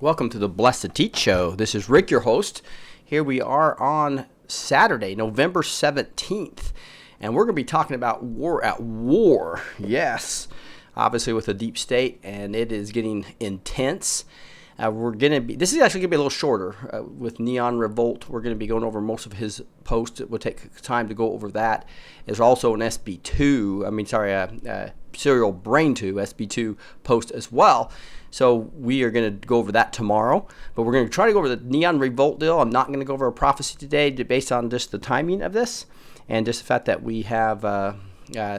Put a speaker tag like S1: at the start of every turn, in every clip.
S1: Welcome to the Blessed to Teach Show. This is Rick, your host. Here we are on Saturday, November 17th, and we're going to be talking about war at war. Yes, obviously with the deep state, and it is getting intense. This is actually going to be a little shorter with NeonRevolt. We're going to be going over most of his posts. It will take time to go over that. There's also an Serial Brain 2, SB2 post as well. So we are going to go over that tomorrow, but we're going to try to go over the NeonRevolt deal. I'm not going to go over a prophecy today based on just the timing of this and just the fact that we have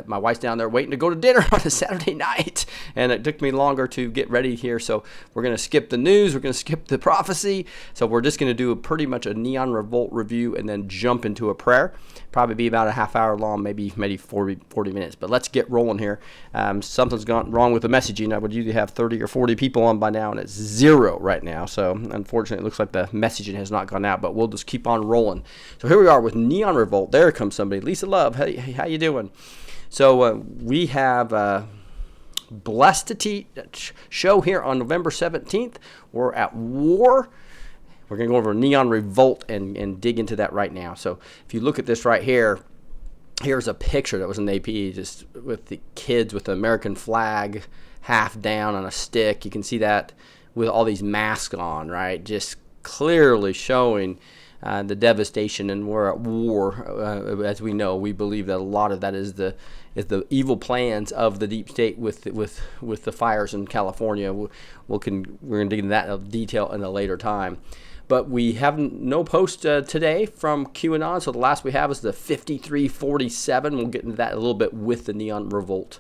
S1: my wife's down there waiting to go to dinner on a Saturday night, and it took me longer to get ready here. So we're going to skip the news. We're going to skip the prophecy. So we're just going to do pretty much a NeonRevolt review and then jump into a prayer. Probably be about a half hour long, maybe 40 minutes. But let's get rolling here. Something's gone wrong with the messaging. I would usually have 30 or 40 people on by now, and it's 0 right now. So unfortunately, it looks like the messaging has not gone out, but we'll just keep on rolling. So here we are with NeonRevolt. There comes somebody. Lisa Love, hey, how you doing? So we have Blessed to Teach show here on November 17th. We're at war. We're going to go over NeonRevolt and dig into that right now. So if you look at this right here, here's a picture that was in the AP just with the kids with the American flag half down on a stick. You can see that with all these masks on, right? Just clearly showing the devastation, and we're at war. As we know, we believe that a lot of that is the evil plans of the deep state with the fires in California. We're going to dig into that in detail in a later time. But we have no post today from QAnon, so the last we have is the 5347. We'll get into that a little bit with the NeonRevolt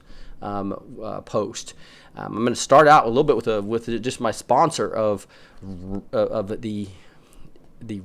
S1: post. I'm going to start out a little bit with just my sponsor of the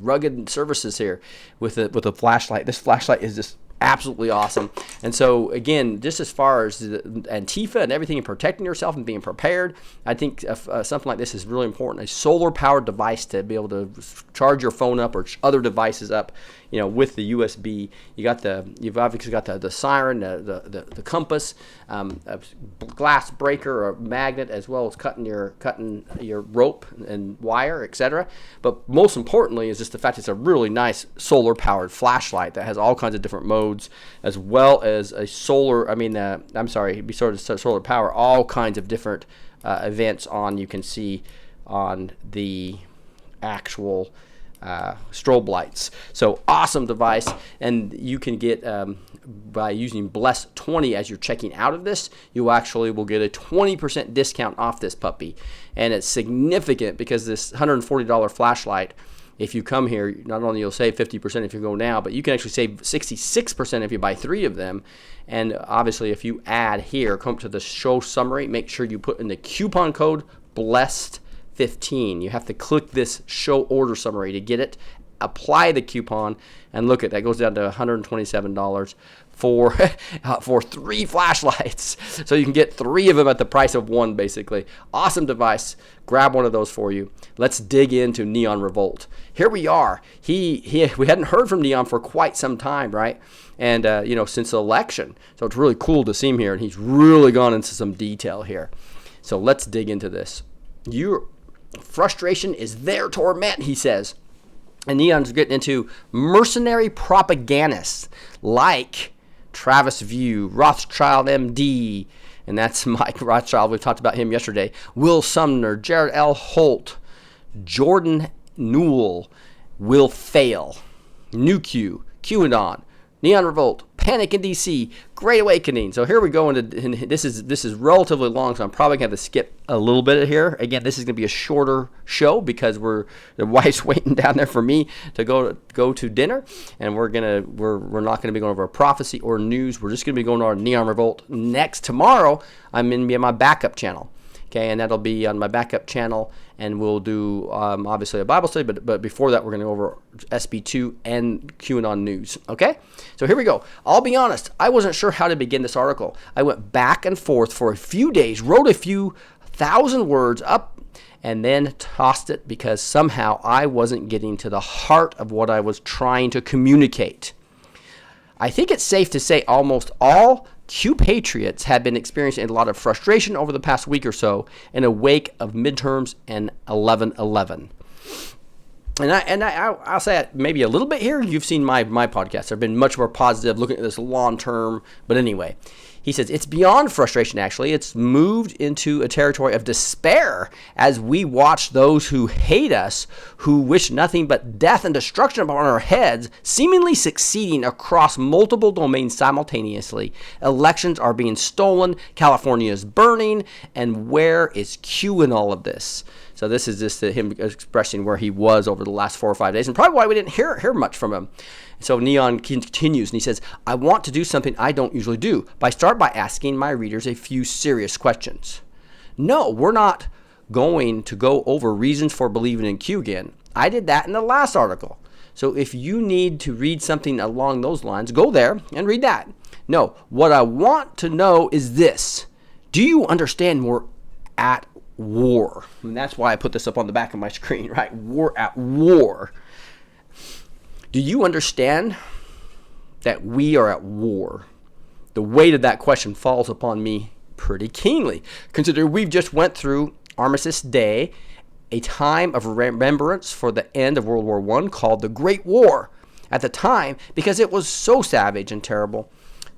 S1: rugged services here with a flashlight. This flashlight is just absolutely awesome. And so again, just as far as the Antifa and everything and protecting yourself and being prepared, I think something like this is really important. A solar powered device to be able to charge your phone up or other devices up, with the USB. You've obviously got the siren, the compass, a glass breaker or magnet, as well as cutting your rope and wire, etc. But most importantly is just the fact it's a really nice solar powered flashlight that has all kinds of different modes, as well as a solar power, all kinds of different events you can see on the actual strobe lights. So awesome device, and you can get by using Bless20 as you're checking out of this, you actually will get a 20% discount off this puppy. And it's significant because this $140 flashlight, if you come here, not only you'll save 50% if you go now, but you can actually save 66% if you buy 3 of them. And obviously, if you add here, come to the show summary, make sure you put in the coupon code BLESSED15. You have to click this show order summary to get it, apply the coupon, and look at that. Goes down to $127 for 3 flashlights. So you can get 3 of them at the price of 1, basically. Awesome device. Grab one of those for you. Let's dig into NeonRevolt. Here we are. We hadn't heard from Neon for quite some time, right? And since the election. So it's really cool to see him here, and he's really gone into some detail here. So let's dig into this. Your frustration is their torment, he says. And Neon's getting into mercenary propagandists like Travis View, Rothschild MD, and that's Mike Rothschild. We talked about him yesterday. Will Sumner, Jared L. Holt, Jordan Newell, Will Fail, New Q, QAnon, NeonRevolt, Panic in DC, Great Awakening. So here we go into this is relatively long, so I'm probably going to have to skip a little bit here. Again, this is going to be a shorter show because the wife's waiting down there for me to go to dinner, and we're not going to be going over a prophecy or news. We're just going to be going over NeonRevolt next. Tomorrow, I'm going to be on my backup channel. Okay, and that'll be on my backup channel, and we'll do obviously a Bible study, but before that, we're going to go over SB2 and QAnon news. Okay, so here we go. I'll be honest, I wasn't sure how to begin this article. I went back and forth for a few days, wrote a few thousand words up, and then tossed it because somehow I wasn't getting to the heart of what I was trying to communicate. I think it's safe to say almost all Q patriots have been experiencing a lot of frustration over the past week or so in a wake of midterms and 11/11. And I'll say maybe a little bit here. You've seen my podcast. I've been much more positive, looking at this long term. But anyway, he says it's beyond frustration, actually. It's moved into a territory of despair as we watch those who hate us, who wish nothing but death and destruction upon our heads, seemingly succeeding across multiple domains simultaneously. Elections are being stolen. California is burning. And where is Q in all of this? So this is just him expressing where he was over the last 4 or 5 days, and probably why we didn't hear much from him. So Neon continues, and he says, I want to do something I don't usually do. Start by asking my readers a few serious questions. No, we're not going to go over reasons for believing in Q again. I did that in the last article. So if you need to read something along those lines, go there and read that. No, what I want to know is this. Do you understand we're at war? And that's why I put this up on the back of my screen, right? We're at war. Do you understand that we are at war? The weight of that question falls upon me pretty keenly. Consider we've just went through Armistice Day, a time of remembrance for the end of World War I called the Great War. At the time, because it was so savage and terrible,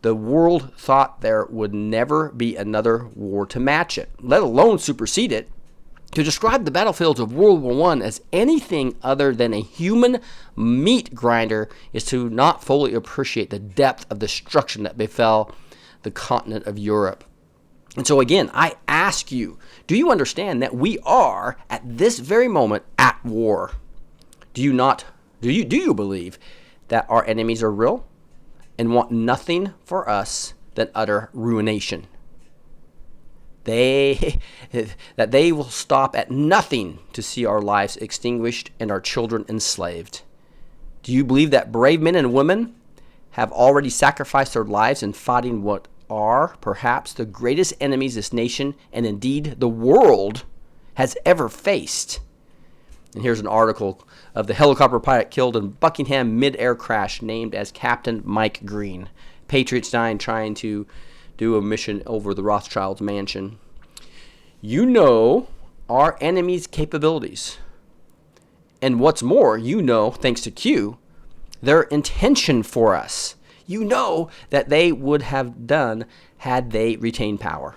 S1: the world thought there would never be another war to match it, let alone supersede it. To describe the battlefields of World War I as anything other than a human meat grinder is to not fully appreciate the depth of destruction that befell the continent of Europe. And so again, I ask you, do you understand that we are at this very moment at war? Do you believe that our enemies are real and want nothing for us than utter ruination? That they will stop at nothing to see our lives extinguished and our children enslaved. Do you believe that brave men and women have already sacrificed their lives in fighting what are perhaps the greatest enemies this nation and indeed the world has ever faced? And here's an article of the helicopter pilot killed in Buckingham mid-air crash named as Captain Mike Green. Patriots dying trying to do a mission over the Rothschilds' mansion. You know our enemy's capabilities. And what's more, you know, thanks to Q, their intention for us. You know that they would have done had they retained power.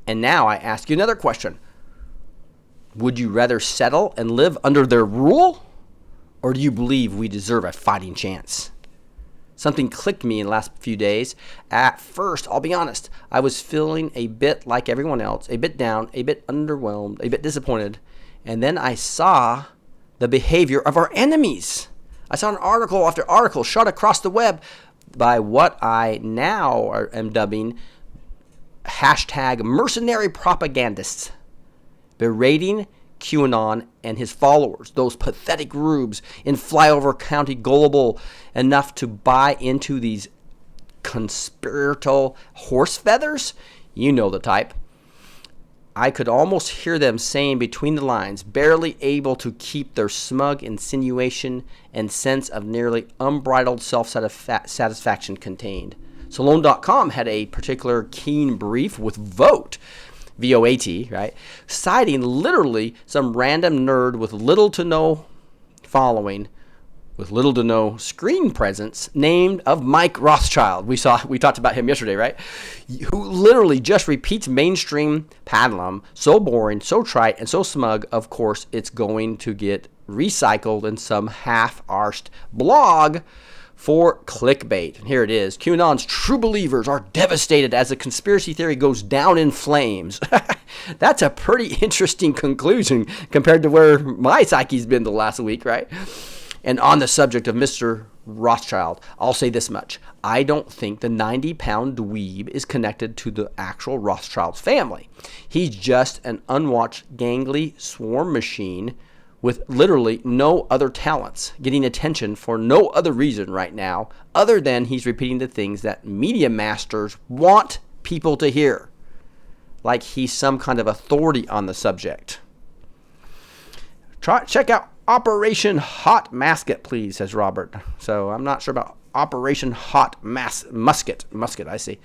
S1: And now I ask you another question. Would you rather settle and live under their rule? Or do you believe we deserve a fighting chance? Something clicked me in the last few days. At first, I'll be honest, I was feeling a bit like everyone else, a bit down, a bit underwhelmed, a bit disappointed. And then I saw the behavior of our enemies. I saw an article after article shot across the web by what I now am dubbing hashtag mercenary propagandists, berating QAnon and his followers, those pathetic rubes in flyover county gullible enough to buy into these conspiratorial horse feathers. You know the type. I could almost hear them saying between the lines, barely able to keep their smug insinuation and sense of nearly unbridled self-satisfaction contained. Salon.com had a particular keen brief with Vote, V-O-A-T, right? Citing literally some random nerd with little to no following, with little to no screen presence, named of Mike Rothschild. We talked about him yesterday, right? Who literally just repeats mainstream pablum, so boring, so trite, and so smug, of course, it's going to get recycled in some half-arsed blog for clickbait. And here it is. QAnon's true believers are devastated as the conspiracy theory goes down in flames. That's a pretty interesting conclusion compared to where my psyche's been the last week, right? And on the subject of Mr. Rothschild, I'll say this much. I don't think the 90-pound dweeb is connected to the actual Rothschild family. He's just an unwatched, gangly swarm machine with literally no other talents, getting attention for no other reason right now, other than he's repeating the things that media masters want people to hear, like he's some kind of authority on the subject. Check out Operation Hot Masket, please, says Robert. So I'm not sure about Operation Hot Musket, I see.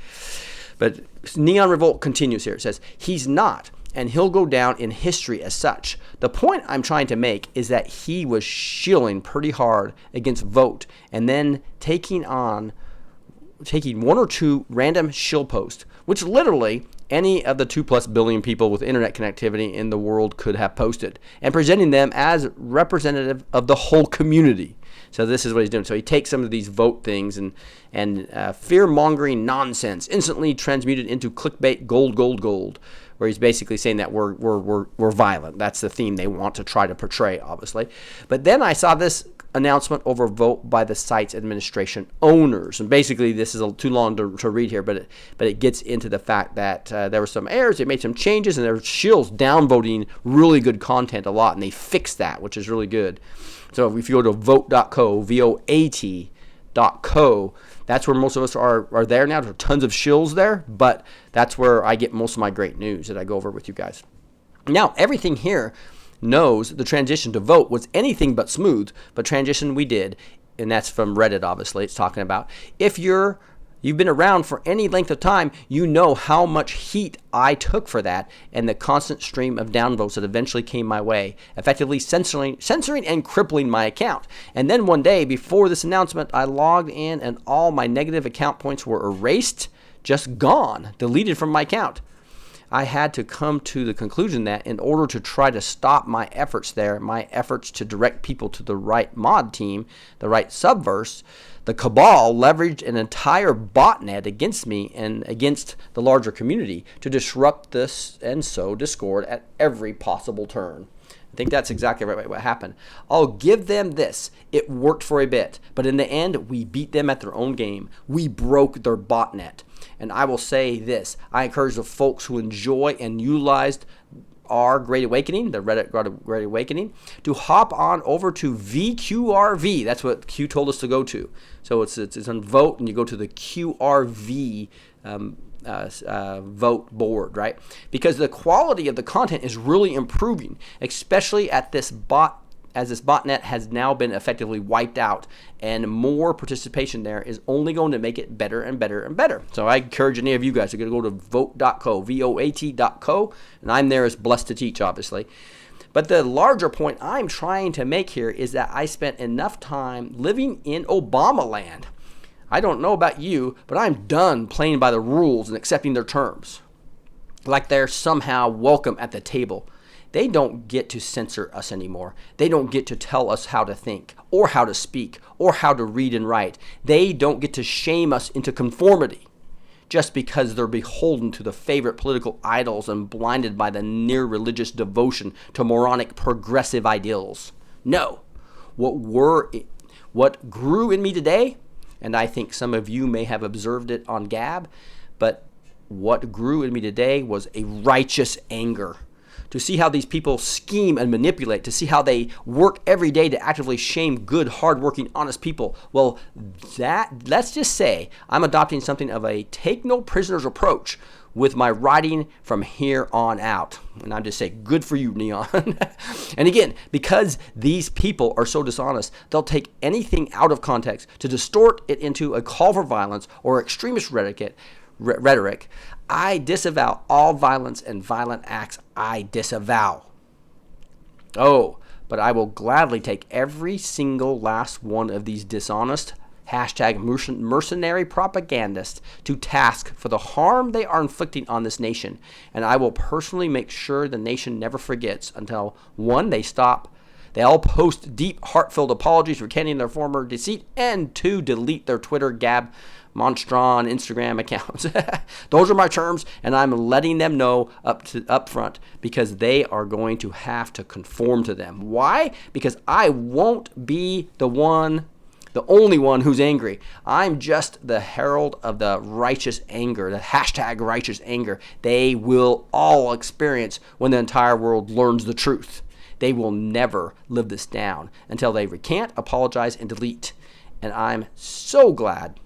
S1: But NeonRevolt continues here. It says, he's not, and he'll go down in history as such. The point I'm trying to make is that he was shilling pretty hard against Vote and then taking one or two random shill posts, which literally any of the 2+ billion people with internet connectivity in the world could have posted, and presenting them as representative of the whole community. So this is what he's doing. So he takes some of these Vote things and fear-mongering nonsense, instantly transmuted into clickbait gold, where he's basically saying that we're violent. That's the theme they want to try to portray, obviously. But then I saw this announcement over Vote by the site's administration owners, and basically this is too long to read here, but it gets into the fact that there were some errors. They made some changes, and there were shills downvoting really good content a lot, and they fixed that, which is really good. So if you go to vote.co, VOAT.co, that's where most of us are there now. There are tons of shills there, but that's where I get most of my great news that I go over with you guys. Now, everything here knows the transition to Vote was anything but smooth, but transition we did, and that's from Reddit, obviously, it's talking about. If you've been around for any length of time, you know how much heat I took for that and the constant stream of downvotes that eventually came my way, effectively censoring and crippling my account. And then one day, before this announcement, I logged in and all my negative account points were erased, just gone, deleted from my account. I had to come to the conclusion that in order to try to stop my efforts to direct people to the right mod team, the right subverse, the cabal leveraged an entire botnet against me and against the larger community to disrupt this and sow discord at every possible turn. I think that's exactly right what happened. I'll give them this. It worked for a bit, but in the end, we beat them at their own game. We broke their botnet. And I will say this. I encourage the folks who enjoy and utilized our Great Awakening, the Reddit Great Awakening, to hop on over to VQRV. That's what Q told us to go to. So it's on Vote, and you go to the QRV Vote board, right? Because the quality of the content is really improving, especially at this as this botnet has now been effectively wiped out, and more participation there is only going to make it better and better and better. So I encourage any of you guys to go to vote.co, VOAT.co, and I'm there as blessed to teach, obviously. But the larger point I'm trying to make here is that I spent enough time living in Obama land. I don't know about you, but I'm done playing by the rules and accepting their terms, like they're somehow welcome at the table. They don't get to censor us anymore. They don't get to tell us how to think or how to speak or how to read and write. They don't get to shame us into conformity just because they're beholden to the favorite political idols and blinded by the near religious devotion to moronic progressive ideals. No, what grew in me today, and I think some of you may have observed it on Gab, but what grew in me today was a righteous anger. To see how these people scheme and manipulate, to see how they work every day to actively shame good, hardworking, honest people. Well, let's just say I'm adopting something of a take no prisoners approach with my writing from here on out. And I'm just saying, good for you, Neon. And again, because these people are so dishonest, they'll take anything out of context to distort it into a call for violence or extremist rhetoric. I disavow all violence and violent acts. I disavow. Oh, but I will gladly take every single last one of these dishonest #mercenary propagandists to task for the harm they are inflicting on this nation. And I will personally make sure the nation never forgets until, 1, they stop. They all post deep, heartfelt apologies recanting their former deceit, and 2, delete their Twitter, Gab, Monstron, Instagram accounts. Those are my terms, and I'm letting them know up front because they are going to have to conform to them. Why? Because I won't be the only one who's angry. I'm just the herald of the righteous anger, the #righteous anger they will all experience when the entire world learns the truth. They will never live this down until they recant, apologize, and delete. And I'm so glad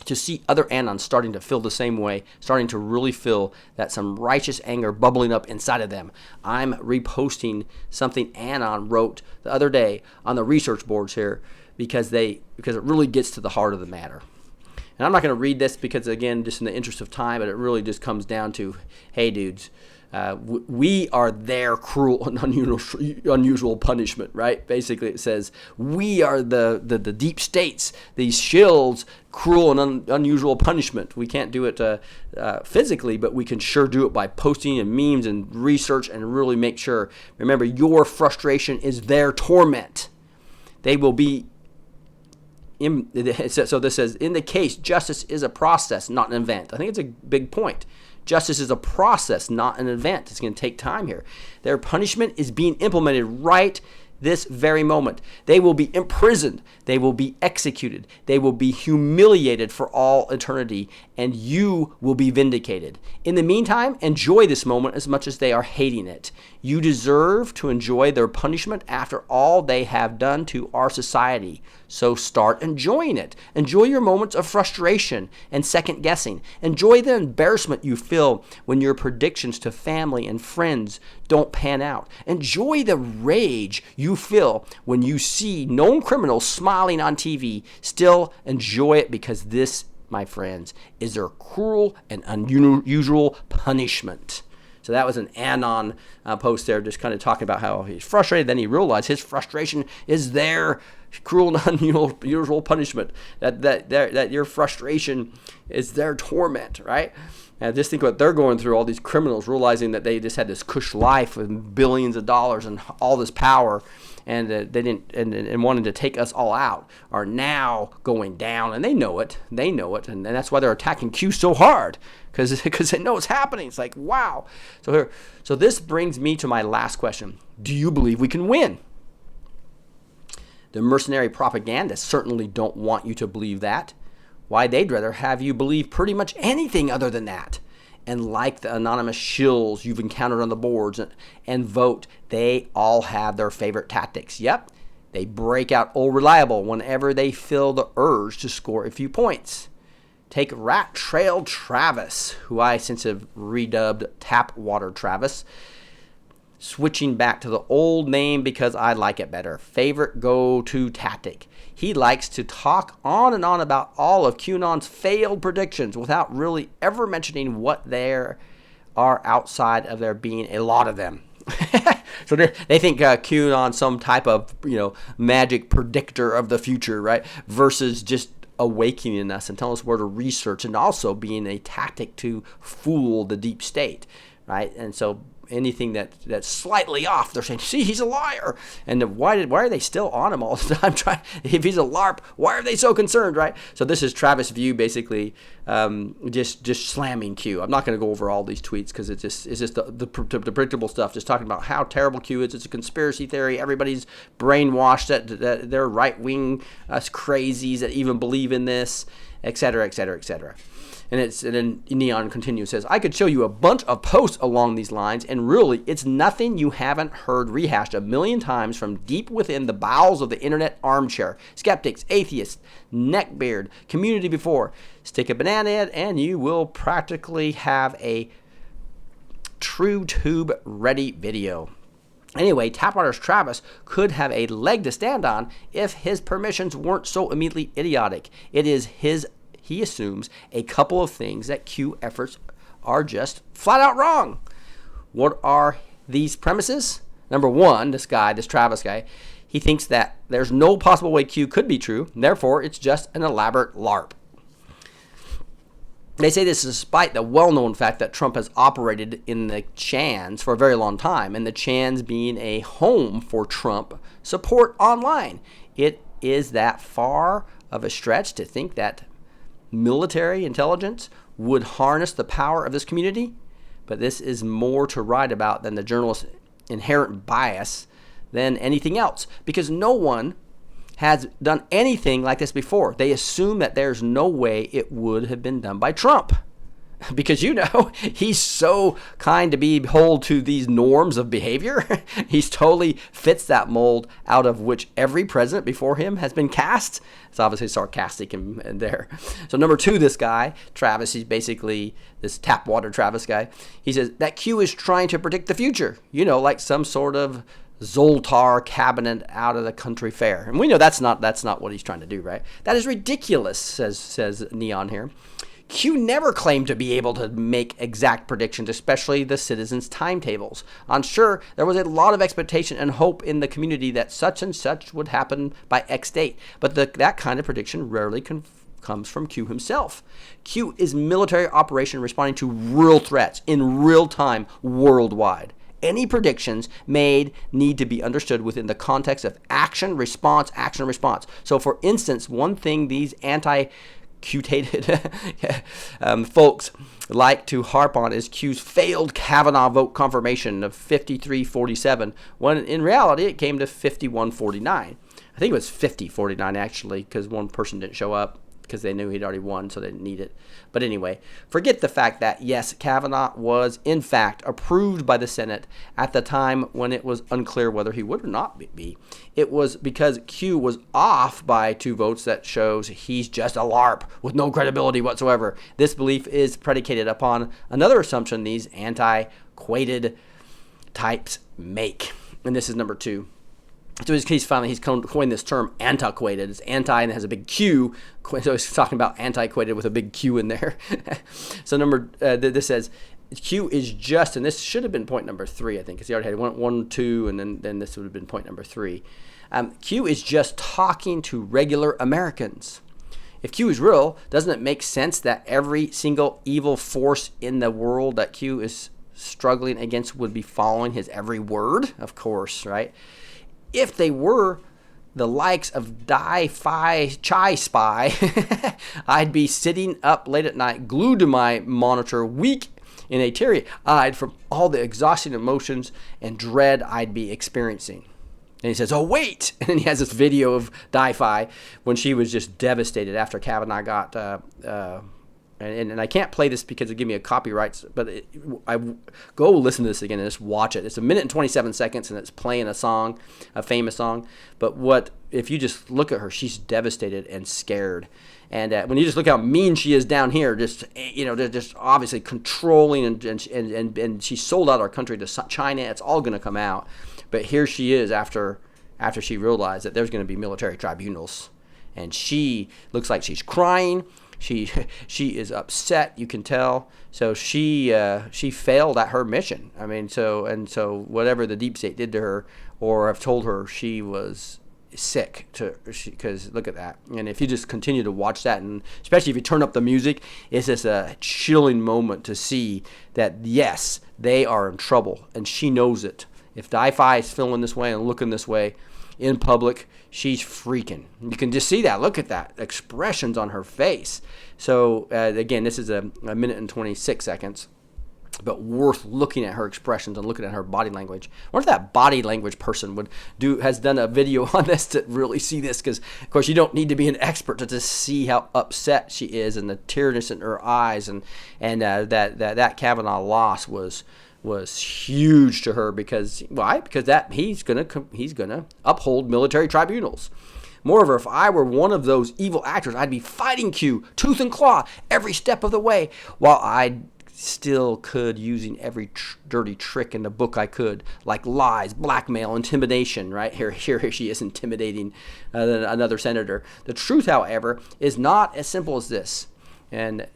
S1: to see other Anons starting to feel the same way, starting to really feel that some righteous anger bubbling up inside of them. I'm reposting something Anon wrote the other day on the research boards here because it really gets to the heart of the matter. And I'm not going to read this because, again, just in the interest of time, but it really just comes down to, hey, dudes, we are their cruel and unusual punishment, right? Basically, it says we are the deep states, these shills, cruel and unusual punishment. We can't do it physically, but we can sure do it by posting and memes and research and really make sure. Remember, your frustration is their torment. They will be. So this says, in the case, justice is a process, not an event. I think it's a big point. Justice is a process, not an event. It's going to take time here. Their punishment is being implemented right this very moment. They will be imprisoned. They will be executed. They will be humiliated for all eternity, and you will be vindicated. In the meantime, enjoy this moment as much as they are hating it. You deserve to enjoy their punishment after all they have done to our society. So start enjoying it. Enjoy your moments of frustration and second guessing. Enjoy the embarrassment you feel when your predictions to family and friends don't pan out. Enjoy the rage you feel when you see known criminals smiling on TV. Still enjoy it, because this, my friends, is their cruel and unusual punishment. So that was an Anon post there, just kind of talking about how he's frustrated. Then he realized his frustration is their cruel and unusual punishment. That your frustration is their torment, right? And just think what they're going through, all these criminals realizing that they just had this cush life with billions of dollars and all this power, and they didn't and wanted to take us all out, are now going down, and they know it, and that's why they're attacking Q so hard, because they know it's happening. It's like, wow. So this brings me to my last question: do you believe we can win? The mercenary propagandists certainly don't want you to believe that. Why, they'd rather have you believe pretty much anything other than that. And like the anonymous shills you've encountered on the boards and vote, they all have their favorite tactics. Yep, they break out old reliable whenever they feel the urge to score a few points. Take Rat Trail Travis, who I since have redubbed Tapwater Travis, switching back to the old name because I like it better. Favorite go-to tactic. He likes to talk on and on about all of QAnon's failed predictions without really ever mentioning what there are outside of there being a lot of them. So they think QAnon's some type of magic predictor of the future, right? Versus just awakening us and telling us where to research, and also being a tactic to fool the deep state, right? And so anything that's slightly off, they're saying, see, he's a liar. And why are they still on him all the time? If he's a LARP, why are they so concerned, right? So this is Travis View basically just slamming Q. I'm not going to go over all these tweets because it's just the predictable stuff, just talking about how terrible Q is. It's a conspiracy theory. Everybody's brainwashed, that they're right-wing crazies that even believe in this, et cetera, et cetera, et cetera. And then Neon continues, says, I could show you a bunch of posts along these lines, and really, it's nothing you haven't heard rehashed a million times from deep within the bowels of the internet armchair. Skeptics, atheists, neckbeard, community before. Stick a banana in it, and you will practically have a true tube-ready video. Anyway, Tapwater's Travis could have a leg to stand on if his permissions weren't so immediately idiotic. He assumes a couple of things that Q efforts are just flat out wrong. What are these premises? Number one, this Travis guy, he thinks that there's no possible way Q could be true, and therefore it's just an elaborate LARP. They say this despite the well-known fact that Trump has operated in the Chans for a very long time, and the Chans being a home for Trump support online. It is that far of a stretch to think that military intelligence would harness the power of this community, but this is more to write about than the journalist's inherent bias than anything else, because no one has done anything like this before. They assume that there's no way it would have been done by Trump, because he's so kind to be hold to these norms of behavior. He's totally fits that mold out of which every president before him has been cast. It's obviously sarcastic and there. So number two, this guy, Travis, he's basically this Tapwater Travis guy. He says that Q is trying to predict the future, like some sort of Zoltar cabinet out of the country fair. And we know that's not what he's trying to do, right? That is ridiculous, says Neon here. Q never claimed to be able to make exact predictions, especially the citizens' timetables. I'm sure there was a lot of expectation and hope in the community that such and such would happen by X date, but that kind of prediction rarely comes from Q himself. Q is military operation responding to real threats in real time worldwide. Any predictions made need to be understood within the context of action, response, action, response. So, for instance, one thing these anti-Q-tated folks like to harp on is Q's failed Kavanaugh vote confirmation of 53-47, when in reality it came to 51-49. I think it was 50-49 actually, because one person didn't show up because they knew he'd already won, so they didn't need it. But anyway, forget the fact that, yes, Kavanaugh was, in fact, approved by the Senate at the time when it was unclear whether he would or not be. It was because Q was off by 2 votes that shows he's just a LARP with no credibility whatsoever. This belief is predicated upon another assumption these antiquated types make. And this is number 2. So he's coined this term antiquated. It's anti and it has a big Q. So he's talking about antiquated with a big Q in there. So this says Q is just, and this should have been point number 3, I think, because he already had 1, 2, and then this would have been point number 3. Q is just talking to regular Americans. If Q is real, doesn't it make sense that every single evil force in the world that Q is struggling against would be following his every word? Of course, right? If they were the likes of Di-Fi Chai Spy, I'd be sitting up late at night, glued to my monitor, weak in a teary-eyed from all the exhausting emotions and dread I'd be experiencing. And he says, oh, wait! And then he has this video of Di-Fi when she was just devastated after Kavanaugh got... And I can't play this because it give me a copyright, but I go listen to this again and just watch it. It's 1 minute and 27 seconds, and it's playing a song, a famous song. But if you just look at her, she's devastated and scared. And when you just look how mean she is down here, just obviously controlling, and she sold out our country to China. It's all going to come out. But here she is after she realized that there's going to be military tribunals, and she looks like she's crying. She is upset, you can tell. So she failed at her mission. I mean, so whatever the deep state did to her, or have told her she was sick, because look at that. And if you just continue to watch that, and especially if you turn up the music, it's just a chilling moment to see that, yes, they are in trouble, and she knows it. If Di-Fi is feeling this way and looking this way in public, she's freaking. You can just see that. Look at that. Expressions on her face. So, again, this is a 1 minute and 26 seconds, but worth looking at her expressions and looking at her body language. I wonder if that body language person has done a video on this to really see this, because, of course, you don't need to be an expert to just see how upset she is and the tearness in her eyes, and that Kavanaugh loss was huge to her, because why? Because he's gonna uphold military tribunals. Moreover, if I were one of those evil actors, I'd be fighting Q tooth and claw every step of the way, while I still could using every dirty trick in the book I could, like lies, blackmail, intimidation. Right here she is intimidating another senator. The truth, however, is not as simple as this, and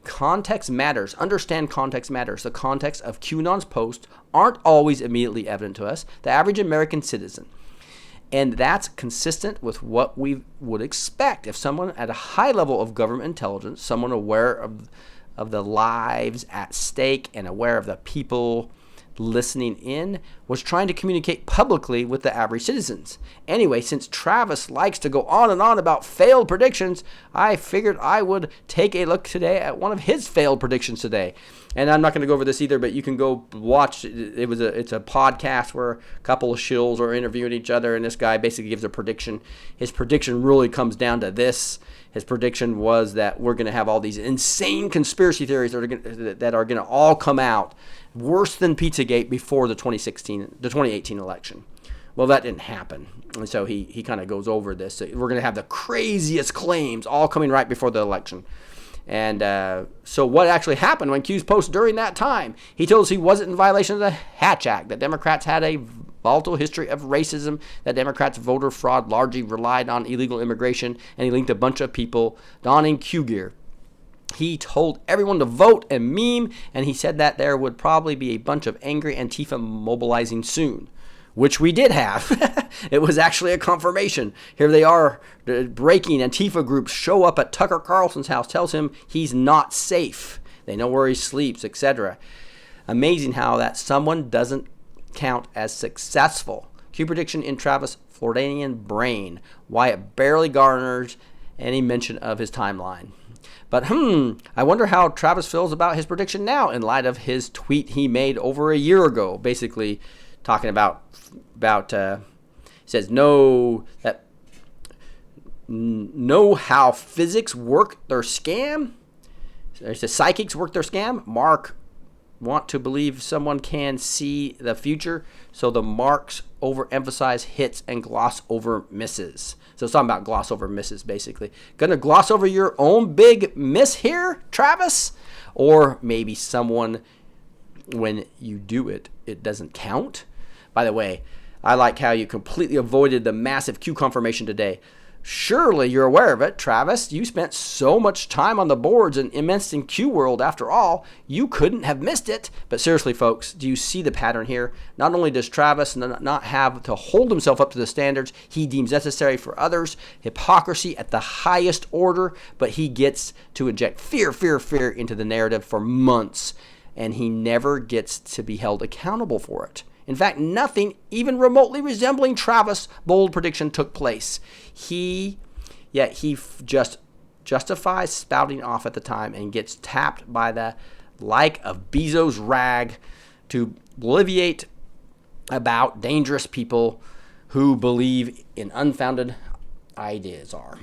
S1: context matters. Understand context matters. The context of QAnon's posts aren't always immediately evident to us, the average American citizen. And that's consistent with what we would expect if someone at a high level of government intelligence, someone aware of the lives at stake and aware of the people listening in, was trying to communicate publicly with the average citizens. Anyway, since Travis likes to go on and on about failed predictions, I figured I would take a look today at one of his failed predictions today. And I'm not going to go over this either, but you can go watch. It's a podcast where a couple of shills are interviewing each other, and this guy basically gives a prediction. His prediction really comes down to this. His prediction was that we're going to have all these insane conspiracy theories that are going to all come out, worse than Pizzagate, before the 2018 election. Well, that didn't happen. And so he kind of goes over this. So we're going to have the craziest claims all coming right before the election. And so what actually happened when Q's post during that time? He told us he wasn't in violation of the Hatch Act, that Democrats had a volatile history of racism, that Democrats' voter fraud largely relied on illegal immigration, and he linked a bunch of people donning Q gear. He told everyone to vote and meme, and he said that there would probably be a bunch of angry Antifa mobilizing soon, which we did have. It was actually a confirmation. Here they are, breaking Antifa groups show up at Tucker Carlson's house, tells him he's not safe. They know where he sleeps, etc. Amazing how that someone doesn't count as successful. Q prediction in Travis Floridian brain. Why it barely garners any mention of his timeline. But I wonder how Travis feels about his prediction now in light of his tweet he made over a year ago, basically talking about he says know how physics work their scam. It says psychics work their scam. Mark want to believe someone can see the future, so the marks overemphasize hits and gloss over misses. So it's talking about gloss over misses, basically. Gonna gloss over your own big miss here, Travis? Or maybe someone, when you do it, it doesn't count? By the way, I like how you completely avoided the massive Q confirmation today. Surely you're aware of it, Travis. You spent so much time on the boards and immense in Q world after all. You couldn't have missed it. But seriously, folks, do you see the pattern here? Not only does Travis not have to hold himself up to the standards he deems necessary for others, hypocrisy at the highest order, but he gets to inject fear into the narrative for months, and he never gets to be held accountable for it. In fact, nothing even remotely resembling Travis' bold prediction took place. He just justifies spouting off at the time and gets tapped by the like of Bezos' rag to bloviate about dangerous people who believe in unfounded ideas are.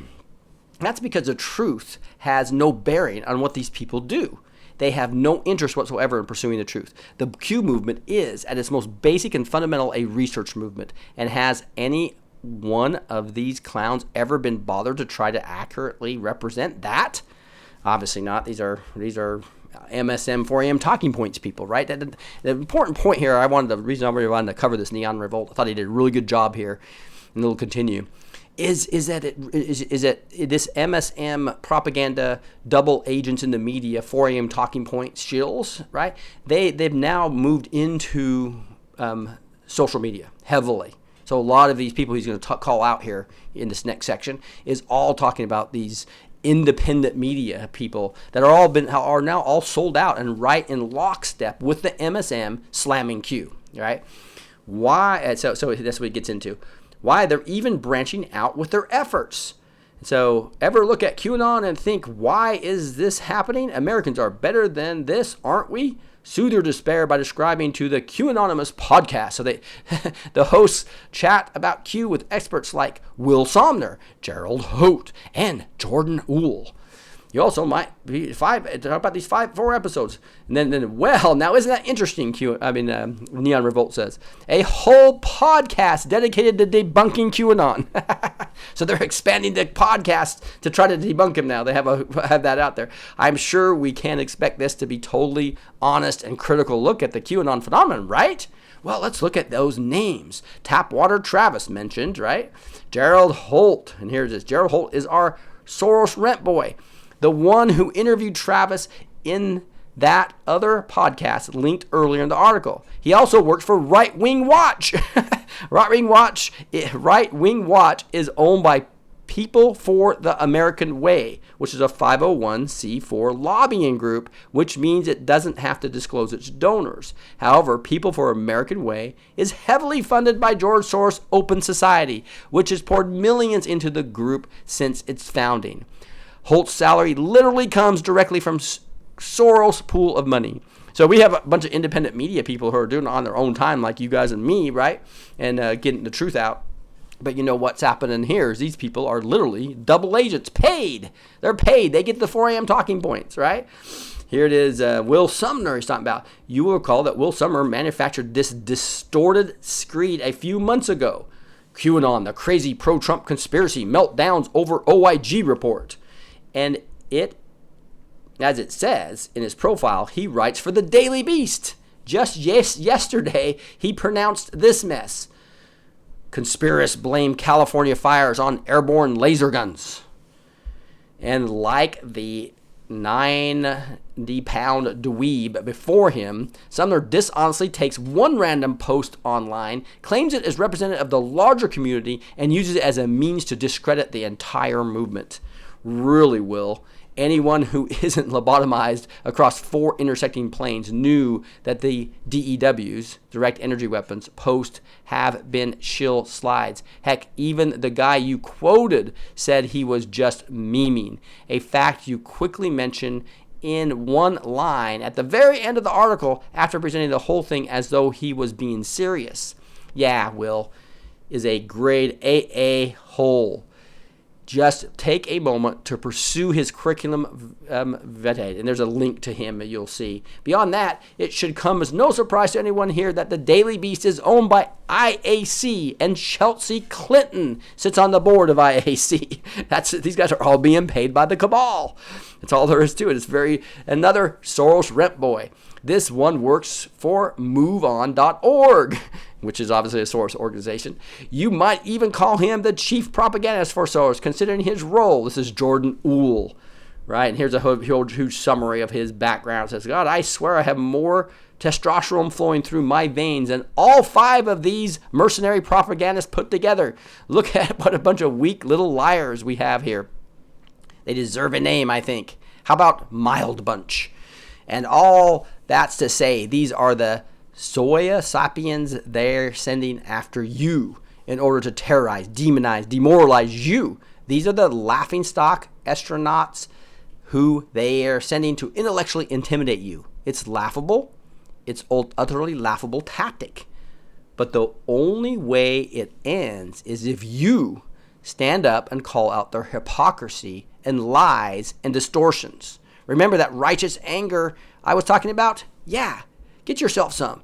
S1: That's because the truth has no bearing on what these people do. They have no interest whatsoever in pursuing the truth. The Q movement is, at its most basic and fundamental, a research movement. And has any one of these clowns ever been bothered to try to accurately represent that? Obviously not. These are MSM 4am talking points people, right? The important point here, the reason I really wanted to cover this NeonRevolt, I thought he did a really good job here, and it'll continue. Is that this MSM propaganda double agents in the media 4am talking points shills, right? They've now moved into social media heavily. So a lot of these people he's going to call out here in this next section is all talking about these independent media people that are now all sold out and right in lockstep with the MSM slamming Q, right? Why? So that's what he gets into. Why they're even branching out with their efforts. So ever look at QAnon and think, why is this happening? Americans are better than this, aren't we? Soothe your despair by describing to the QAnonymous podcast. So the hosts chat about Q with experts like Will Somner, Gerald Holt, and Jordan Uhl. You also might be talk about these 4 episodes. And then now isn't that interesting, NeonRevolt says. A whole podcast dedicated to debunking QAnon. So they're expanding the podcast to try to debunk him now. They have that out there. I'm sure we can expect this to be totally honest and critical look at the QAnon phenomenon, right? Well, let's look at those names. Tapwater Travis mentioned, right? Gerald Holt. And here's this. Gerald Holt is our Soros rent boy. The one who interviewed Travis in that other podcast linked earlier in the article. He also works for Right Wing Watch. Right Wing Watch is owned by People for the American Way, which is a 501c4 lobbying group, which means it doesn't have to disclose its donors. However, People for American Way is heavily funded by George Soros' Open Society, which has poured millions into the group since its founding. Holt's salary literally comes directly from Soros' pool of money. So we have a bunch of independent media people who are doing it on their own time, like you guys and me, right? And getting the truth out. But you know what's happening here is these people are literally double agents, paid. They're paid. They get the 4am talking points, right? Here it is. Will Sumner he's talking about. You will recall that Will Sumner manufactured this distorted screed a few months ago. QAnon, the crazy pro-Trump conspiracy meltdowns over OIG report. And it, as it says in his profile, he writes for the Daily Beast. Just yesterday, he pronounced this mess. Conspiracists blame California fires on airborne laser guns. And like the 90-pound dweeb before him, Sumner dishonestly takes one random post online, claims it is representative of the larger community, and uses it as a means to discredit the entire movement. Really, Will. Anyone who isn't lobotomized across 4 intersecting planes knew that the DEWs, direct energy weapons, post have been shill slides. Heck, even the guy you quoted said he was just memeing, a fact you quickly mention in one line at the very end of the article after presenting the whole thing as though he was being serious. Yeah, Will is a grade AA hole. Just take a moment to pursue his curriculum vitae, and there's a link to him that you'll see. Beyond that, it should come as no surprise to anyone here that the Daily Beast is owned by IAC, and Chelsea Clinton sits on the board of IAC. These guys are all being paid by the cabal. That's all there is to it. It's another Soros rent boy. This one works for MoveOn.org, which is obviously a Soros organization. You might even call him the chief propagandist for Soros, considering his role. This is Jordan Uhl, right? And here's a huge summary of his background. It says, God, I swear I have more testosterone flowing through my veins than all 5 of these mercenary propagandists put together. Look at what a bunch of weak little liars we have here. They deserve a name, I think. How about Mild Bunch? And all that's to say, these are the Soya sapiens they're sending after you in order to terrorize, demonize, demoralize you. These are the laughingstock astronauts who they are sending to intellectually intimidate you. It's laughable. It's utterly laughable tactic. But the only way it ends is if you stand up and call out their hypocrisy and lies and distortions. Remember that righteous anger I was talking about? Yeah, get yourself some.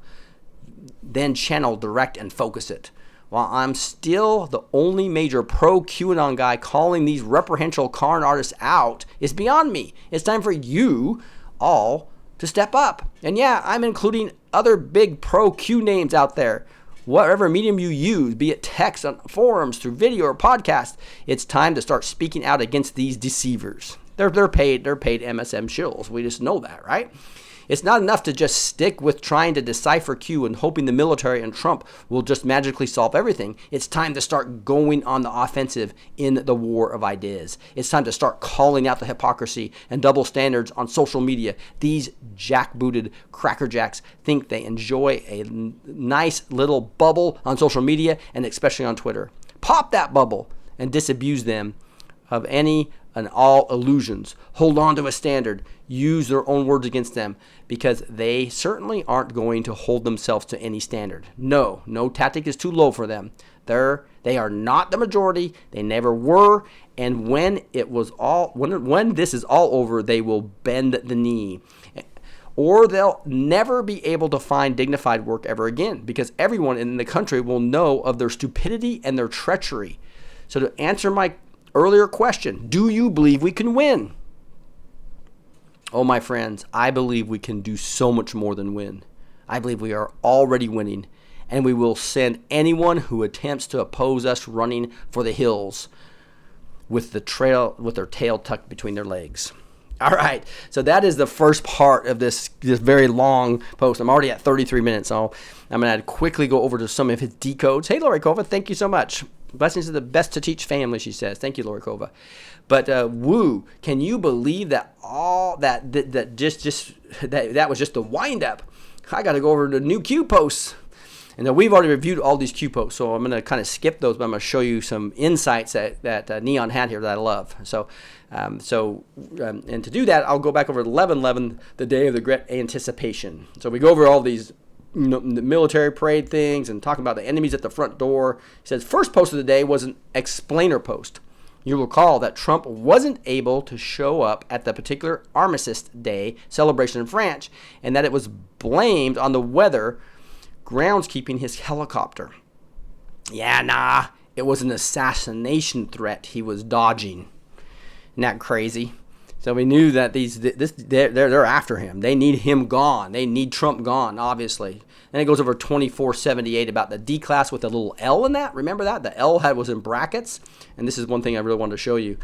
S1: Then channel, direct, and focus it. While I'm still the only major pro-QAnon guy calling these reprehensible con artists out, it's beyond me. It's time for you all to step up. And yeah, I'm including other big pro-Q names out there. Whatever medium you use, be it text on forums, through video or podcast, it's time to start speaking out against these deceivers. They're paid MSM shills. We just know that, right? It's not enough to just stick with trying to decipher Q and hoping the military and Trump will just magically solve everything. It's time to start going on the offensive in the war of ideas. It's time to start calling out the hypocrisy and double standards on social media. These jackbooted crackerjacks think they enjoy a nice little bubble on social media and especially on Twitter. Pop that bubble and disabuse them of any and all illusions. Hold on to a standard. Use their own words against them because they certainly aren't going to hold themselves to any standard. No tactic is too low for them. They are not the majority. They never were. And when this is all over, they will bend the knee. Or they'll never be able to find dignified work ever again because everyone in the country will know of their stupidity and their treachery. So to answer my earlier question, do you believe we can win? Oh, my friends, I believe we can do so much more than win. I believe we are already winning, and we will send anyone who attempts to oppose us running for the hills with their tail tucked between their legs. All right, so that is the first part of this very long post. I'm already at 33 minutes, so I'm going to quickly go over to some of his decodes. Hey, Lori Kova, thank you so much. Blessings to the best to teach family, she says. Thank you, Lori Kova. But woo, can you believe that all that was just the wind up? I got to go over to new Q posts. And then we've already reviewed all these Q posts, so I'm going to kind of skip those, but I'm going to show you some insights that Neon had here that I love. And to do that, I'll go back over to 11/11, the day of the great anticipation. So we go over all these the military parade things and talking about the enemies at the front door. He says, first post of the day was an explainer post. You'll recall that Trump wasn't able to show up at the particular Armistice Day celebration in France, and that it was blamed on the weather groundskeeping his helicopter. It was an assassination threat he was dodging. Isn't that crazy? So we knew that they're after him. They need him gone. They need Trump gone, obviously. And it goes over 2478 about the D class with a little L in that. Remember that? The L was in brackets. And this is one thing I really wanted to show you.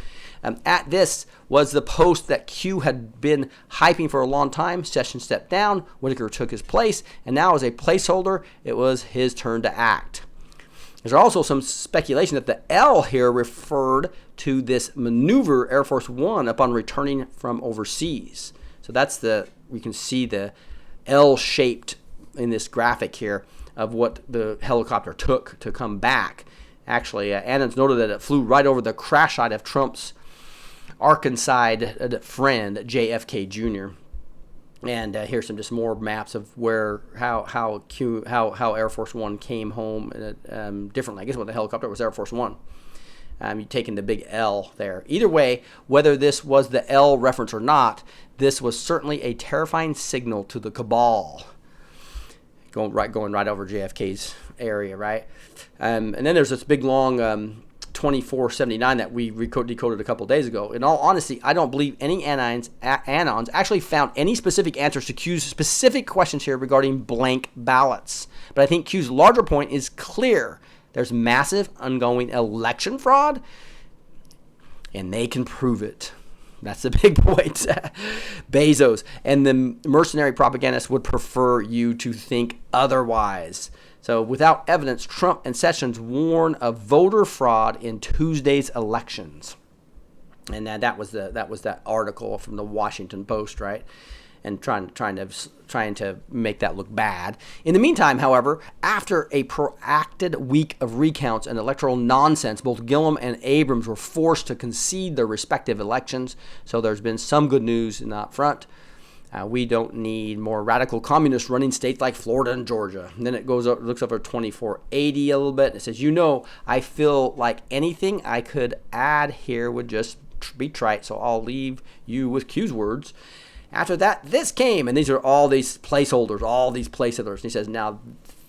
S1: At this was the post that Q had been hyping for a long time. Sessions stepped down. Whitaker took his place. And now as a placeholder, it was his turn to act. There's also some speculation that the L here referred to this maneuver Air Force One upon returning from overseas. So that's we can see the L-shaped in this graphic here of what the helicopter took to come back. Actually, Annans noted that it flew right over the crash site of Trump's Arkansas friend, JFK Jr. And here's some just more maps of how Air Force One came home differently. I guess with the helicopter was Air Force One. You're taking the big L there. Either way, whether this was the L reference or not, this was certainly a terrifying signal to the cabal. Going right over JFK's area, right? And then there's this big long 2479 that we decoded a couple days ago. In all honesty, I don't believe any anons actually found any specific answers to Q's specific questions here regarding blank ballots. But I think Q's larger point is clear. There's massive ongoing election fraud, and they can prove it. That's the big point. Bezos and the mercenary propagandists would prefer you to think otherwise. So without evidence, Trump and Sessions warn of voter fraud in Tuesday's elections. And that was that article from the Washington Post, right? And trying to make that look bad. In the meantime, however, after a protracted week of recounts and electoral nonsense, both Gillum and Abrams were forced to concede their respective elections. So there's been some good news in that front. We don't need more radical communists running states like Florida and Georgia. And then it looks over 2480 a little bit. It says, I feel like anything I could add here would just be trite. So I'll leave you with Q's words. After that, this came, and these are all these placeholders, And he says, now,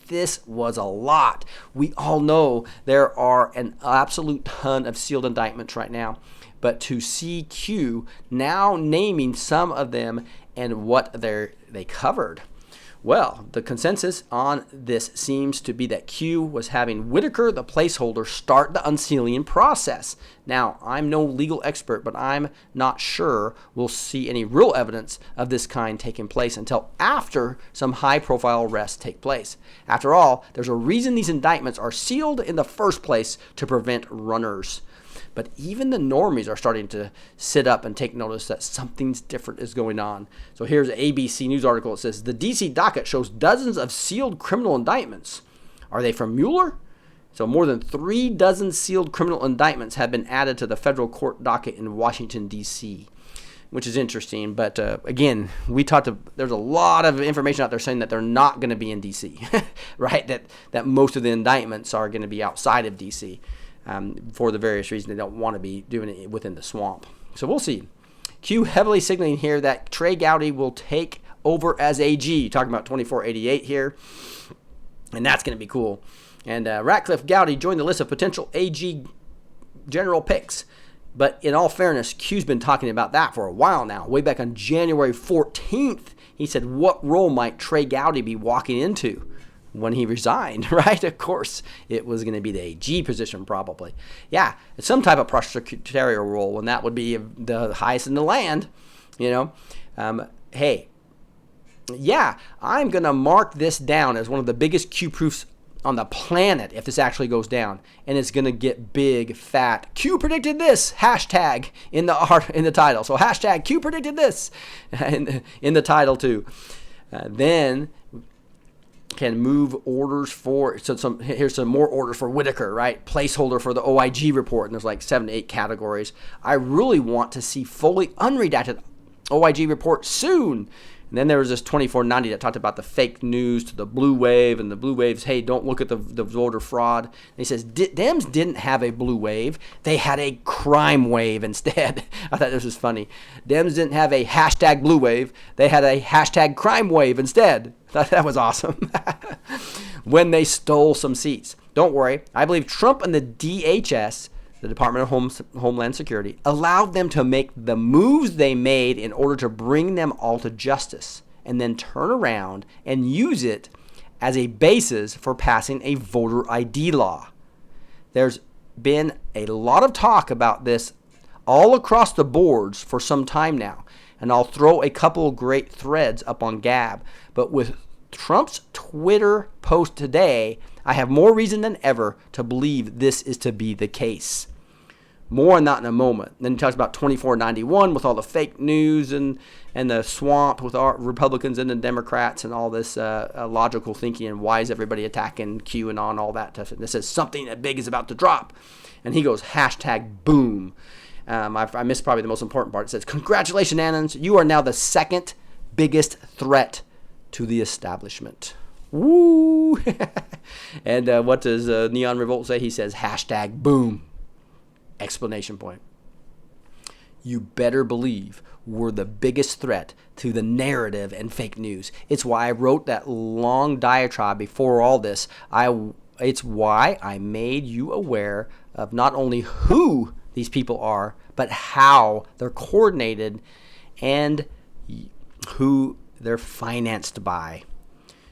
S1: this was a lot. We all know there are an absolute ton of sealed indictments right now. But to see Q now naming some of them and what they covered, well, the consensus on this seems to be that Q was having Whitaker, the placeholder, start the unsealing process. Now, I'm no legal expert, but I'm not sure we'll see any real evidence of this kind taking place until after some high-profile arrests take place. After all, there's a reason these indictments are sealed in the first place to prevent runners. But even the normies are starting to sit up and take notice that something's different is going on. So here's an ABC News article. It says, the D.C. docket shows dozens of sealed criminal indictments. Are they from Mueller? So more than 3 dozen sealed criminal indictments have been added to the federal court docket in Washington, D.C., which is interesting. But again, there's a lot of information out there saying that they're not going to be in D.C., right? That most of the indictments are going to be outside of D.C., for the various reasons they don't want to be doing it within the swamp. So we'll see. Q heavily signaling here that Trey Gowdy will take over as AG. Talking about 2488 here. And that's going to be cool. And Ratcliffe Gowdy joined the list of potential AG general picks. But in all fairness, Q's been talking about that for a while now. Way back on January 14th, he said, what role might Trey Gowdy be walking into? When he resigned, right? Of course, it was going to be the AG position probably. Yeah, some type of prosecutorial role, and that would be the highest in the land, Hey, yeah, I'm going to mark this down as one of the biggest Q proofs on the planet if this actually goes down. And it's going to get big, fat. Q predicted this, hashtag in the title. So hashtag Q predicted this in the title too. Then can move orders for, here's some more orders for Whitaker, right? Placeholder for the OIG report, and there's like 7 to 8 categories. I really want to see fully unredacted OIG report soon. And then there was this 2490 that talked about the fake news to the blue wave, and the blue waves, hey, don't look at the voter fraud. And he says, Dems didn't have a blue wave. They had a crime wave instead. I thought this was funny. Dems didn't have a hashtag blue wave. They had a hashtag crime wave instead. I thought that was awesome. When they stole some seats. Don't worry. I believe Trump and the DHS the Department of Homeland Security, allowed them to make the moves they made in order to bring them all to justice, and then turn around and use it as a basis for passing a voter ID law. There's been a lot of talk about this all across the boards for some time now, and I'll throw a couple great threads up on Gab. But with Trump's Twitter post today, I have more reason than ever to believe this is to be the case. More on that in a moment. Then he talks about 2491 with all the fake news and the swamp with our Republicans and the Democrats and all this logical thinking and why is everybody attacking QAnon and all that stuff. And this says something that big is about to drop. And he goes, #boom. I missed probably the most important part. It says, congratulations, Annans. You are now the second biggest threat to the establishment. Woo! And what does NeonRevolt say? He says, #boom. Explanation point. You better believe we're the biggest threat to the narrative and fake news. It's why I wrote that long diatribe before all this. It's why I made you aware of not only who these people are, but how they're coordinated and who they're financed by.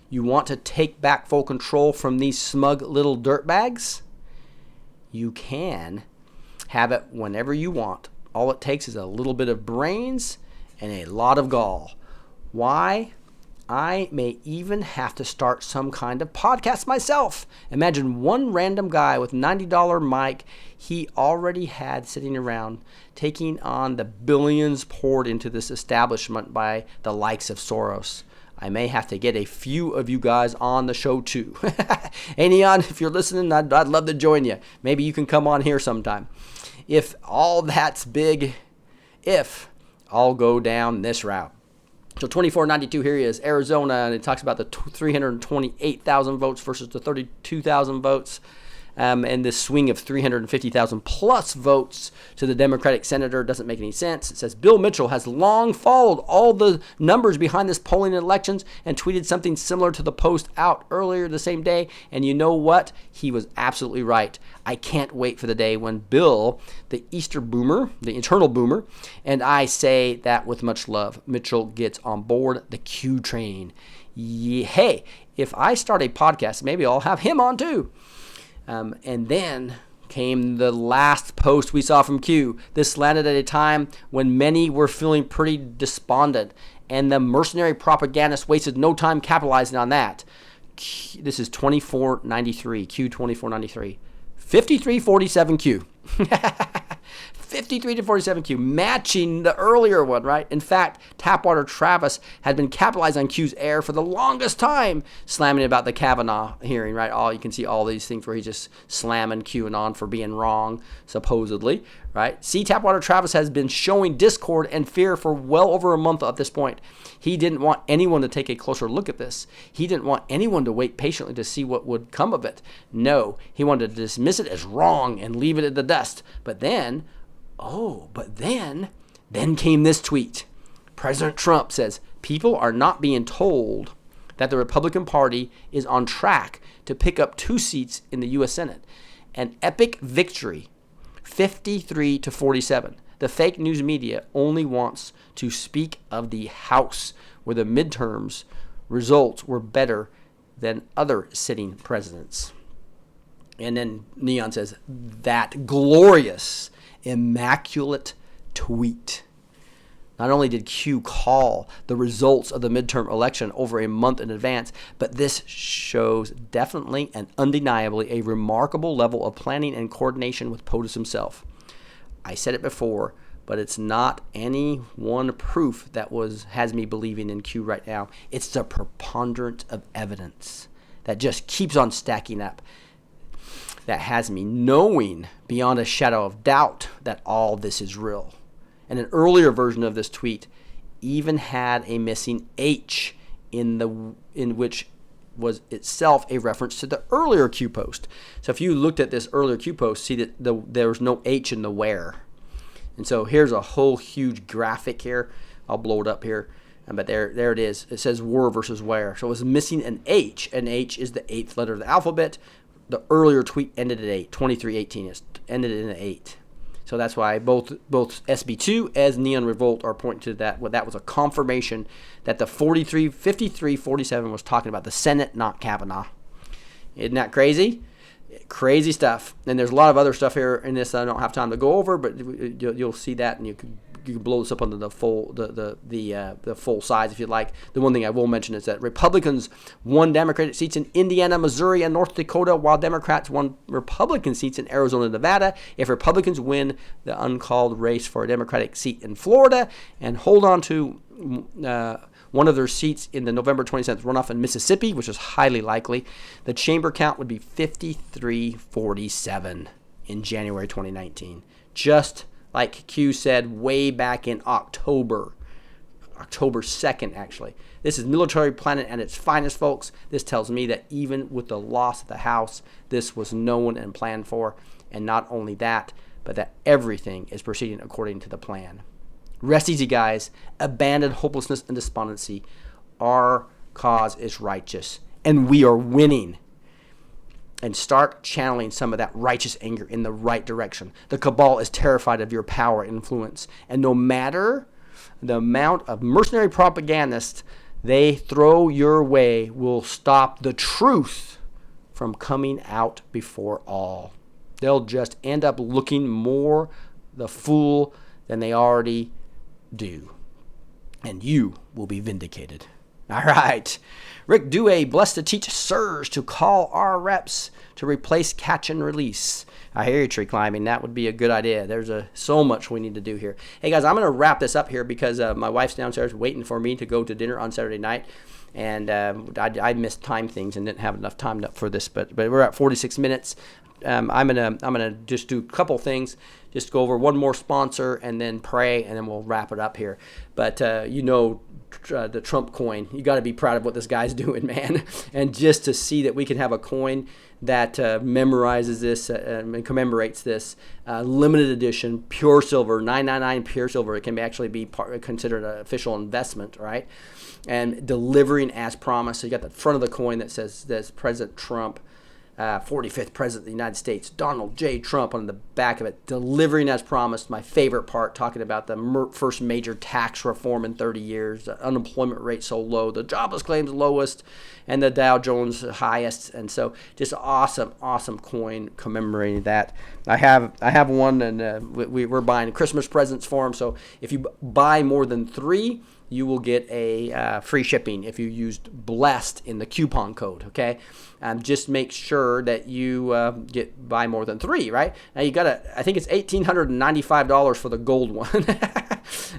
S1: You want to take back full control from these smug little dirtbags? You can have it whenever you want. All it takes is a little bit of brains and a lot of gall. Why? I may even have to start some kind of podcast myself. Imagine one random guy with $90 mic he already had sitting around taking on the billions poured into this establishment by the likes of Soros. I may have to get a few of you guys on the show too. Hey Neon, if you're listening, I'd love to join you. Maybe you can come on here sometime. If all that's big, if I'll go down this route. So 2492, here he is, Arizona, and it talks about the 328,000 votes versus the 32,000 votes. And this swing of 350,000 plus votes to the Democratic senator doesn't make any sense. It says Bill Mitchell has long followed all the numbers behind this polling in elections and tweeted something similar to the post out earlier the same day. And you know what? He was absolutely right. I can't wait for the day when Bill, the Easter boomer, the eternal boomer, and I say that with much love, Mitchell gets on board the Q train. Hey, if I start a podcast, maybe I'll have him on too. And then came the last post we saw from Q. This landed at a time when many were feeling pretty despondent, and the mercenary propagandists wasted no time capitalizing on that. This is 2493, Q 2493. 5347 Q. 53 to 47 Q, matching the earlier one, right? In fact, Tapwater Travis had been capitalized on Q's air for the longest time, slamming about the Kavanaugh hearing, right? You can see all these things where he's just slamming QAnon for being wrong, supposedly, right? See, Tapwater Travis has been showing discord and fear for well over a month at this point. He didn't want anyone to take a closer look at this. He didn't want anyone to wait patiently to see what would come of it. No, he wanted to dismiss it as wrong and leave it in the dust. But then came this tweet. President Trump says, people are not being told that the Republican Party is on track to pick up 2 seats in the U.S. Senate. An epic victory, 53 to 47. The fake news media only wants to speak of the House, where the midterms results were better than other sitting presidents. And then Neon says, that glorious, immaculate tweet. Not only did Q call the results of the midterm election over a month in advance, but this shows definitely and undeniably a remarkable level of planning and coordination with POTUS himself. I said it before, but it's not any one proof that has me believing in Q right now. It's the preponderance of evidence that just keeps on stacking up, that has me knowing beyond a shadow of doubt that all this is real. And an earlier version of this tweet even had a missing H in which was itself a reference to the earlier Q post. So if you looked at this earlier Q post, see that there was no H in the where. And so here's a whole huge graphic here. I'll blow it up here. But there it is. It says were versus where. So it was missing an H. An H is the 8th letter of the alphabet. The earlier tweet ended at 2318. ended in an 8. So that's why both SB2 as NeonRevolt are pointing to that. Well, that was a confirmation that the 53-47 was talking about the Senate, not Kavanaugh. Isn't that crazy? Crazy stuff. And there's a lot of other stuff here in this I don't have time to go over, but you'll see that, and you can blow this up under the full size if you'd like. The one thing I will mention is that Republicans won Democratic seats in Indiana, Missouri, and North Dakota, while Democrats won Republican seats in Arizona and Nevada. If Republicans win the uncalled race for a Democratic seat in Florida and hold on to one of their seats in the November 27th runoff in Mississippi, which is highly likely, the chamber count would be 53-47 in January 2019. Just like Q said way back in October 2nd, actually. This is military planet at its finest, folks. This tells me that even with the loss of the House, this was known and planned for. And not only that, but that everything is proceeding according to the plan. Rest easy, guys. Abandon hopelessness and despondency. Our cause is righteous, and we are winning. And start channeling some of that righteous anger in the right direction. The cabal is terrified of your power and influence. And no matter the amount of mercenary propagandists they throw your way will stop the truth from coming out before all. They'll just end up looking more the fool than they already do. And you will be vindicated. All right. Rick, do a Blessed to Teach surge to call our reps to replace catch and release. I hear you, tree climbing. That would be a good idea. There's so much we need to do here. Hey, guys, I'm going to wrap this up here because my wife's downstairs waiting for me to go to dinner on Saturday night. And I missed time things and didn't have enough time for this. But we're at 46 minutes. I'm gonna just do a couple things, just go over one more sponsor and then pray, and then we'll wrap it up here. But the Trump coin, you got to be proud of what this guy's doing, man. And just to see that we can have a coin that memorizes this and commemorates this limited edition pure silver, 999 pure silver. It can actually be considered an official investment, right? And delivering as promised. So you got the front of the coin that says President Trump. 45th President of the United States, Donald J. Trump, on the back of it, delivering as promised. My favorite part, talking about the first major tax reform in 30 years, the unemployment rate so low, the jobless claims lowest, and the Dow Jones highest. And so just awesome coin commemorating that. I have one, and we're buying Christmas presents for him. So if you buy more than 3, you will get a free shipping if you used BLESSED in the coupon code, okay? Just make sure that you buy more than 3, right? Now you I think it's $1,895 for the gold one.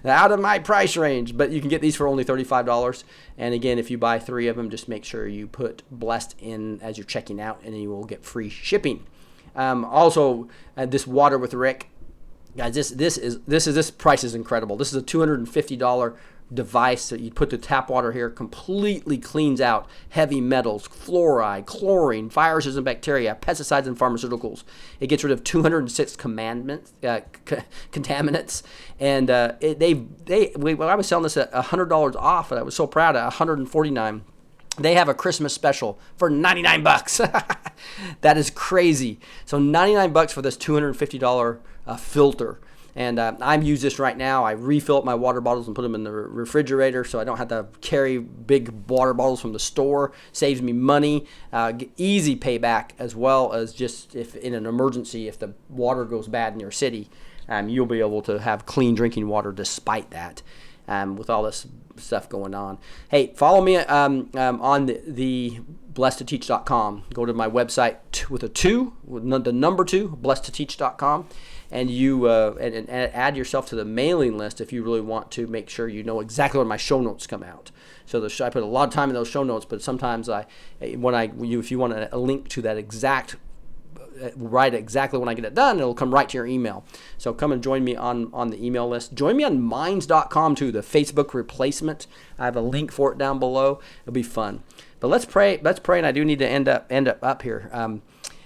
S1: Out of my price range, but you can get these for only $35. And again, if you buy 3 of them, just make sure you put BLESSED in as you're checking out, and then you will get free shipping. Also, this water with Rick, guys, this price is incredible. This is a $250 device that you put the tap water here, completely cleans out heavy metals, fluoride, chlorine, viruses and bacteria, pesticides and pharmaceuticals. It gets rid of 206 contaminants. And when I was selling this at $100 off, and I was so proud at $149. They have a Christmas special for $99. That is crazy. So $99 for this $250 filter. And I use this right now. I refill up my water bottles and put them in the refrigerator so I don't have to carry big water bottles from the store. Saves me money. Easy payback, as well as just if in an emergency, if the water goes bad in your city, you'll be able to have clean drinking water despite that. With all this stuff going on. Hey, follow me on the blessedtoteach.com. Go to my website with a 2, with the number 2, blessedtoteach.com, and you and add yourself to the mailing list if you really want to make sure you know exactly when my show notes come out. So I put a lot of time in those show notes, but sometimes if you want a link to that exact write exactly when I get it done, it'll come right to your email. So come and join me on the email list. Join me on minds.com too, the Facebook replacement. I have a link for it down below. It'll be fun. But let's pray, and I do need to end up here.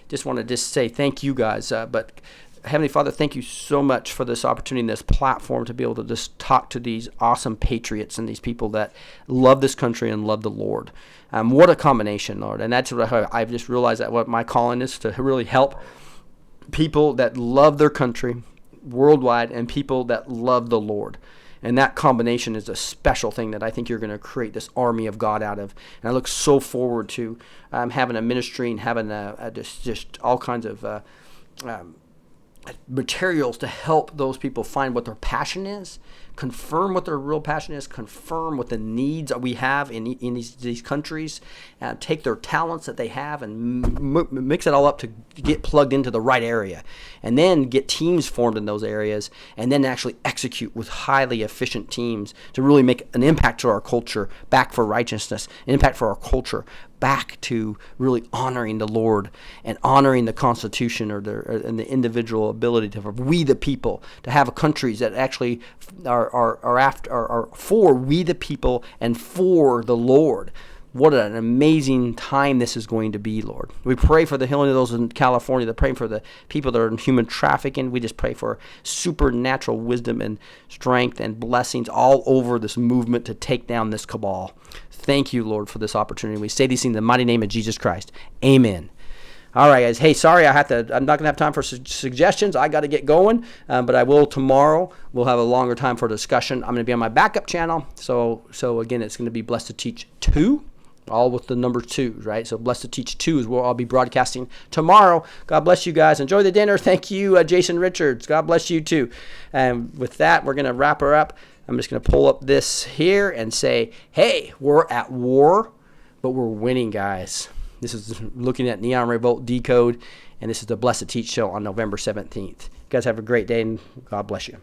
S1: Just want to say thank you guys. But Heavenly Father, thank you so much for this opportunity and this platform to be able to just talk to these awesome patriots and these people that love this country and love the Lord. What a combination, Lord. And that's what I've just realized, that what my calling is, to really help people that love their country worldwide and people that love the Lord. And that combination is a special thing that I think you're going to create this army of God out of. And I look so forward to having a ministry and having just all kinds of materials to help those people find what their passion is, confirm what their real passion is, confirm what the needs that we have in these countries, take their talents that they have and mix it all up to get plugged into the right area, and then get teams formed in those areas, and then actually execute with highly efficient teams to really make an impact to our culture, back for righteousness, an impact for our culture, back to really honoring the Lord and honoring the Constitution and the individual ability to, we the people, to have countries that actually are for we the people and for the Lord. What an amazing time this is going to be, Lord. We pray for the healing of those in California. We're praying for the people that are in human trafficking. We just pray for supernatural wisdom and strength and blessings all over this movement to take down this cabal. Thank you, Lord, for this opportunity. We say these things in the mighty name of Jesus Christ. Amen. All right, guys. Hey, sorry, I'm not going to have time for suggestions. I got to get going, but I will tomorrow. We'll have a longer time for discussion. I'm going to be on my backup channel. So again, it's going to be Blessed to Teach 2. All with the number 2, right? So Blessed to Teach 2 is where I'll be broadcasting tomorrow. God bless you guys. Enjoy the dinner. Thank you, Jason Richards. God bless you too. And with that, we're going to wrap her up. I'm just going to pull up this here and say, hey, we're at war, but we're winning, guys. This is looking at NeonRevolt Decode, and this is the Blessed to Teach show on November 17th. You guys have a great day, and God bless you.